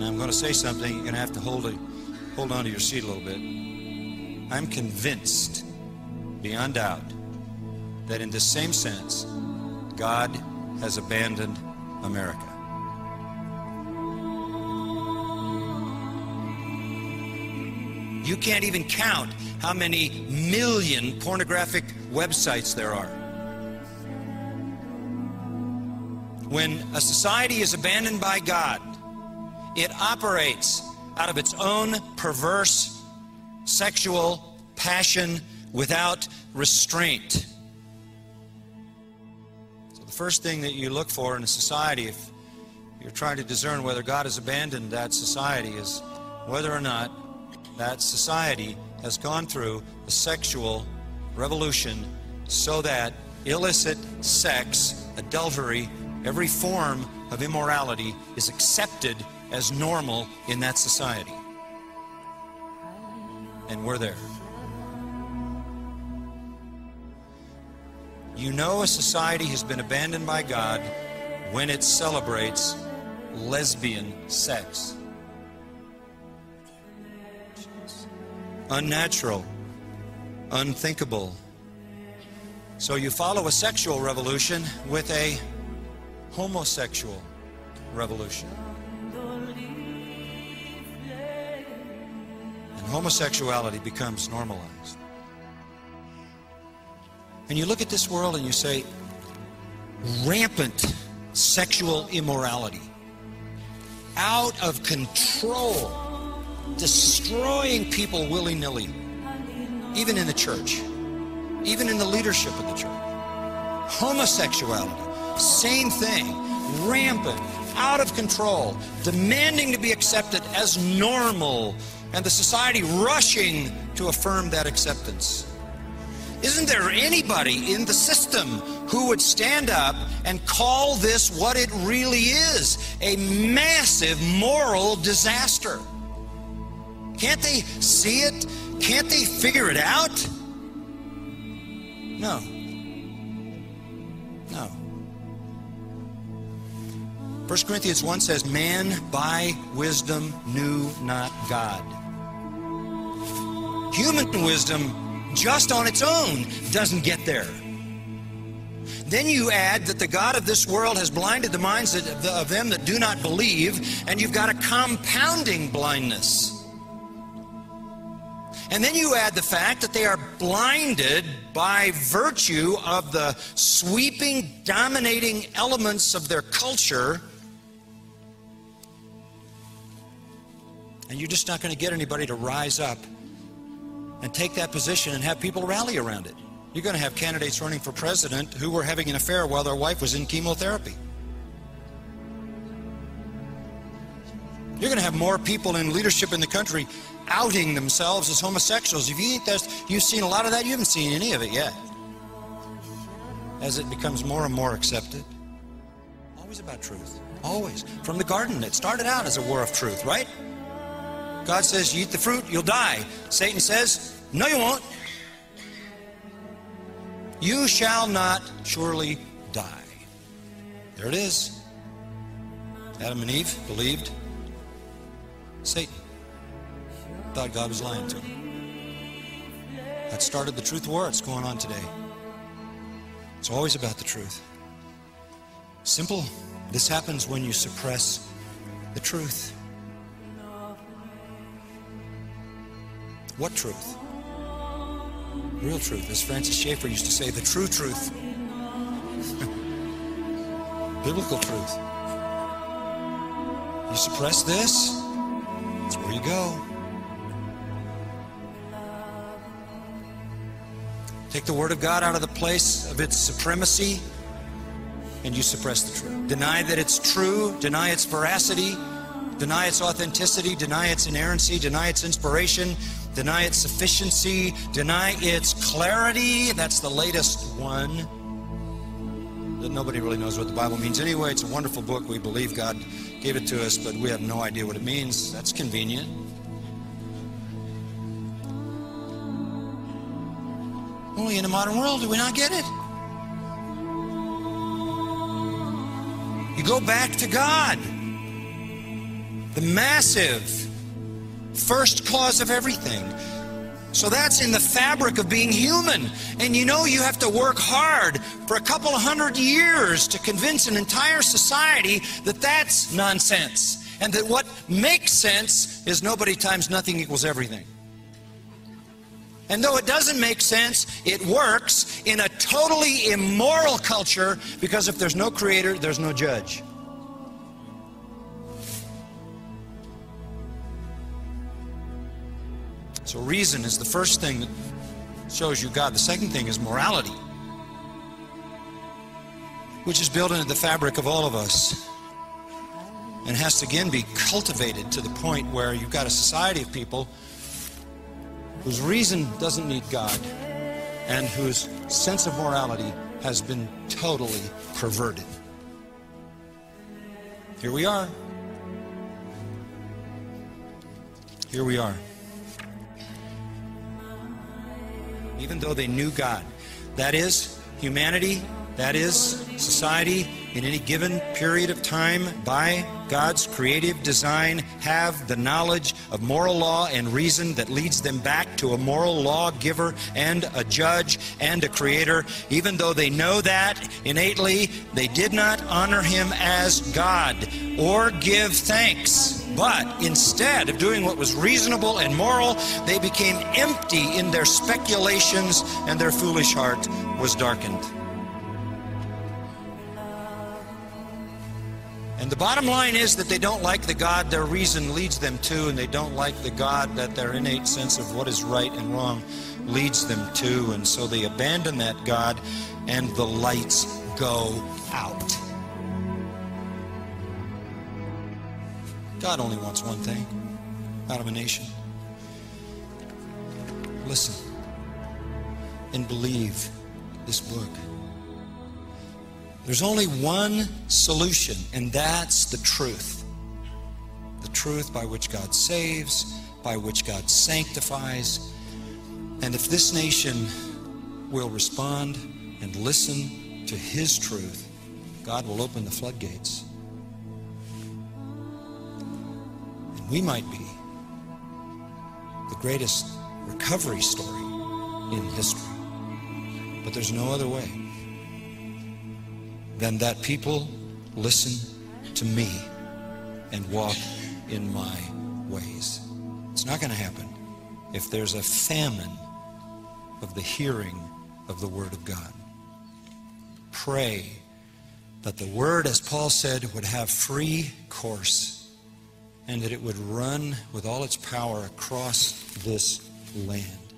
Now I'm going to say something, you're going to have to hold on to your seat a little bit. I'm convinced, beyond doubt, that in the same sense, God has abandoned America. You can't even count how many million pornographic websites there are. When a society is abandoned by God, it operates out of its own perverse sexual passion without restraint. So the first thing that you look for in a society, if you're trying to discern whether God has abandoned that society, is whether or not that society has gone through a sexual revolution so that illicit sex, adultery, every form of immorality is accepted as normal in that society. And we're there. You know a society has been abandoned by God when it celebrates lesbian sex. Unnatural, unthinkable. So you follow a sexual revolution with a homosexual revolution. And homosexuality becomes normalized. And you look at this world and you say, rampant sexual immorality, out of control, destroying people willy-nilly, even in the church, even in the leadership of the church. Homosexuality, same thing, rampant, out of control, demanding to be accepted as normal, and the society rushing to affirm that acceptance. Isn't there anybody in the system who would stand up and call this what it really is? A massive moral disaster. Can't they see it? Can't they figure it out? No. No. 1 Corinthians 1 says, man by wisdom knew not God. Human wisdom just on its own doesn't get there. Then you add that the God of this world has blinded the minds of them that do not believe, and you've got a compounding blindness. And then you add the fact that they are blinded by virtue of the sweeping, dominating elements of their culture. And you're just not going to get anybody to rise up and take that position and have people rally around it. You're going to have candidates running for president who were having an affair while their wife was in chemotherapy. You're going to have more people in leadership in the country outing themselves as homosexuals. If you think you've seen a lot of that, you haven't seen any of it yet. As it becomes more and more accepted. Always about truth. Always. From the garden, it started out as a war of truth, right? God says, you eat the fruit, you'll die. Satan says, no, you won't. You shall not surely die. There it is. Adam and Eve believed Satan. Thought God was lying to him. That started the truth war. It's going on today. It's always about the truth. Simple. This happens when you suppress the truth. What truth? Real truth. As Francis Schaeffer used to say, the true truth. Biblical truth. You suppress this, that's where you go. Take the Word of God out of the place of its supremacy, and you suppress the truth. Deny that it's true, deny its veracity, deny its authenticity, deny its inerrancy, deny its inspiration, deny its sufficiency, deny its clarity. That's the latest one. That nobody really knows what the Bible means anyway. It's a wonderful book. We believe God gave it to us, but we have no idea what it means. That's convenient. Only in the modern world do we not get it. You go back to God. The massive first cause of everything. So that's in the fabric of being human. And you know you have to work hard for a couple of 100 years to convince an entire society that that's nonsense. And that what makes sense is nobody times nothing equals everything. And though it doesn't make sense, it works in a totally immoral culture, because if there's no creator, there's no judge. So reason is the first thing that shows you God. The second thing is morality, which is built into the fabric of all of us and has to again be cultivated to the point where you've got a society of people whose reason doesn't need God and whose sense of morality has been totally perverted. Here we are. Here we are. Even though they knew God, that is humanity, that is society, in any given period of time, by God's creative design, have the knowledge of moral law and reason that leads them back to a moral lawgiver and a judge and a creator. Even though they know that innately, they did not honor him as God or give thanks. But instead of doing what was reasonable and moral, they became empty in their speculations, and their foolish heart was darkened. And the bottom line is that they don't like the God their reason leads them to, and they don't like the God that their innate sense of what is right and wrong leads them to. And so they abandon that God, and the lights go out. God only wants one thing out of a nation. Listen and believe this book. There's only one solution, and that's the truth. The truth by which God saves, by which God sanctifies. And if this nation will respond and listen to his truth, God will open the floodgates. And we might be the greatest recovery story in history. But there's no other way than that people listen to me and walk in my ways. It's not going to happen if there's a famine of the hearing of the Word of God. Pray that the Word, as Paul said, would have free course, and that it would run with all its power across this land.